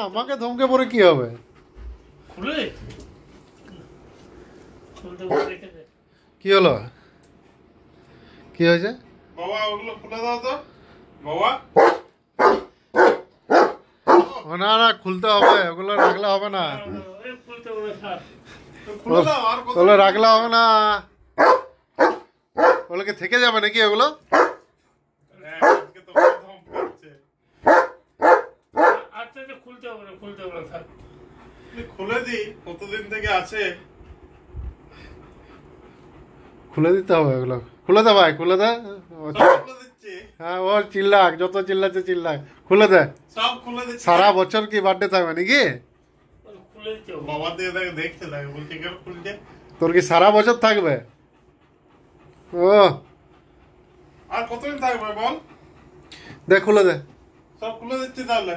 আমাকে ধমকে পড়ে কি হবে? খুলে খুলতে বলে রেখে দে। কি হলো? কি হয়েছে? বাবা ওগুলো খুলে দাও তো বাবা। না না, খুলতে হবে, ওগুলো রাখলে হবে না। খুলতে বলে স্যার। খুলে দাও আর কত ওগুলো রাখলে হবে না। ওগুলোকে থেকে যাবে নাকি ওগুলো? আজকে তো প্রথম করছে। আচ্ছা আচ্ছা, খুলতে হবে স্যার। খুলে দি, কতদিন থেকে আছে। খুলে দিতে হবে ওগুলো। খুলে দে ভাই, খুলে দে। খুলে দিচ্ছি, হ্যাঁ, ও চিল্লাক, যত চিল্লাচ্ছে চিল্লাক। খুলে দে। সব খুলে দিচ্ছি। সারা বছর কি বার্থডে থাকবে নাকি? খুলে দিতে হবে। বাবা দিয়ে দেখে দেখছে দেখে বলছে কেন খুলছে। তোর কি সারা বছর থাকবে? ও আর কতদিন থাকবে বল। দে, খুলে দে। সব খুলে দিচ্ছি তাহলে।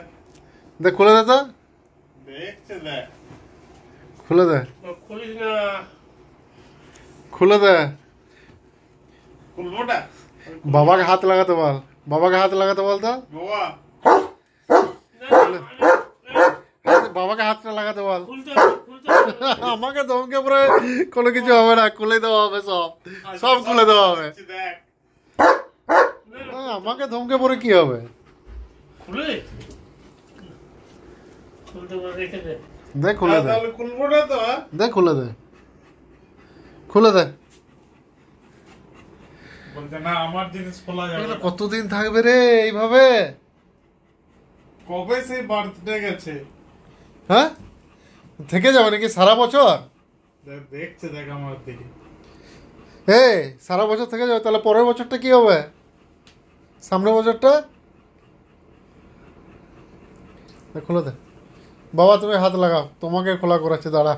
দে, খুলে দে তো। দেখছে দেখ। খুলে দে, খুলিস না। খুলে দে। খুলবোটা বাবাকে হাত লাগাতে বল, বাবাকে হাত লাগাতে বল তো। বাবা। বাবাকে হাতটা লাগাতে বল। খুলতে হবে। আমাকে ধমকে পরে কোনো কিছু হবে না, খুলে দেওয়া হবে সব। সব খুলে দেওয়া হবে। দেখ আমাকে ধমকে পরে কি হবে? খুলে খুলতে বলে রেখে দে। দে, খুলে দে। তাহলে খুলবোটা তো। দে, খুলে দে। খুলে দে। বলছে না আমার জিনিস খোলা যাবে এগুলো না। কতদিন থাকবে রে এইভাবে? কবে সেই বার্থডে গেছে। হ্যাঁ, থেকে যাবে নাকি সারা বছর? দেখছে দেখ আমার দিকে। এই সারা বছর থেকে যাবে, তাহলে পরের বছরটা কি হবে? সামনের বছরটা? দে, খুলে দে। বাবা তুমি হাত লাগাও, তোমাকে খোলা করাচ্ছে, দাঁড়া।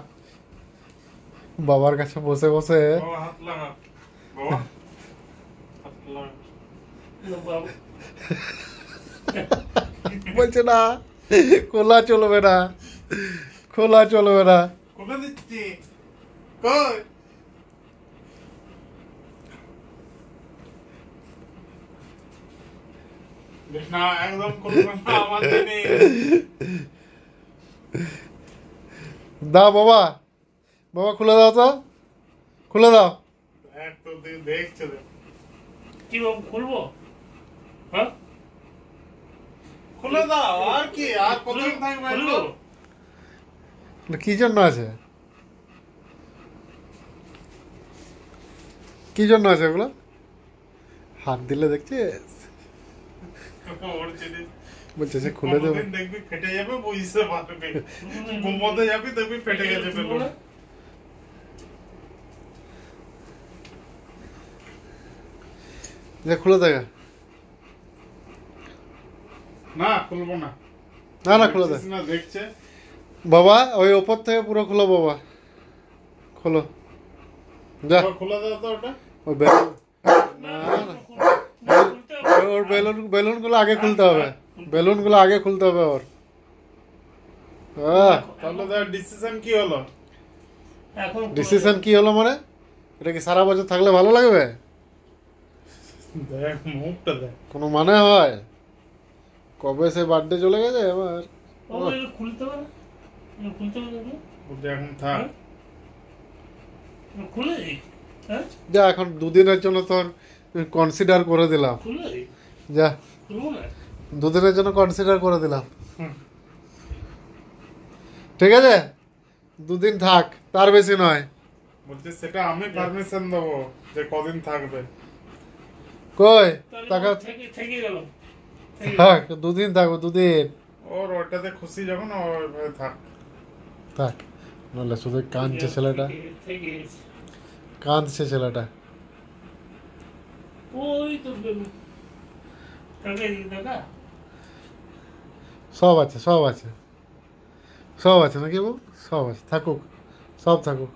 বাবার কাছে বসে বসে বাবা হাত লাগা বাবা। হাত লাগা। বাবু বলছে না, খোলা চলবে না, খোলা চলবে না। খুলে দিচ্ছি কই। দেখ না একদম খুলবে না আমার জিনিস। দাও বাবা, বাবা খুলে দাও তো, খুলে দাও। এক তো দেখছে দেখ। কি বাবু খুলবো? হ্যাঁ, খুলে দাও আর কি, আর কতদিন থাকবে খুলবো? এটা কি জন্য আছে? কি জন্য আছে এগুলো? হাত দিলে দেখছিস? ওর জিনিস বলছে সে খুলে দেবে। কোনদিন দেখবি ফেটে যাবে, বুঝতে পারবি। ঘুমোতে যাবি দেখবি ফেটে গেছে বেলুন। যে খুলে দেখা। না খুলবো না। না না, খুলে দে। দেখছিস না দেখছে। বাবা ওই ওপর থেকে পুরো খোলো বাবা, খোলো। যা, বাবা, খুলে দাও তো ওটা। ওই বেলুন, না, খুলতে হবে। ওর বেলুনগুলো আগে খুলতে হবে, বেলুনগুলো আগে খুলতে হবে ওর। তাহলে তার ডিসিশন কি হলো? এখন ডিসিশন কি হলো মানে? এটা কি সারা বছর থাকলে ভালো লাগবে? দেখ মুখটা দেখ। কোনো মানে হয়? কবে সে বার্থডে চলে গেছে এবার। বাবু এটা খুলতে হবে না? এটা খুলতে হবে নাকি? বলছে এখন থাক। এটা খুলে দিই। হ্যাঁ, যা, এখন দুদিনের জন্য তোর কনসিডার করে দিলাম। খুলে দিই। যা, খুলবো না? দুদিনের জন্য কনসিডার করে দিলাম। হুম। ঠিক আছে, দুদিন থাক, তার বেশি নয়। বলছে সেটা আমি পারমিশন দেবো যে কদিন থাকবে। কই তাহলে টাকা থেকে গেল। থাক, দুদিন থাকবো, দুদিন ওর ওটাতে খুশি যখন ও ওইভাবে থাক। থাক। নাহলে শুধু কাঁদছে ছেলেটা, থেকে গেছে। কাঁদছে ছেলেটা। ওই তো বেলুন। টাকা দিই টাকা। সব আছে, সব আছে, সব আছে নাকি বউ? সব আছে, থাকুক, সব থাকুক।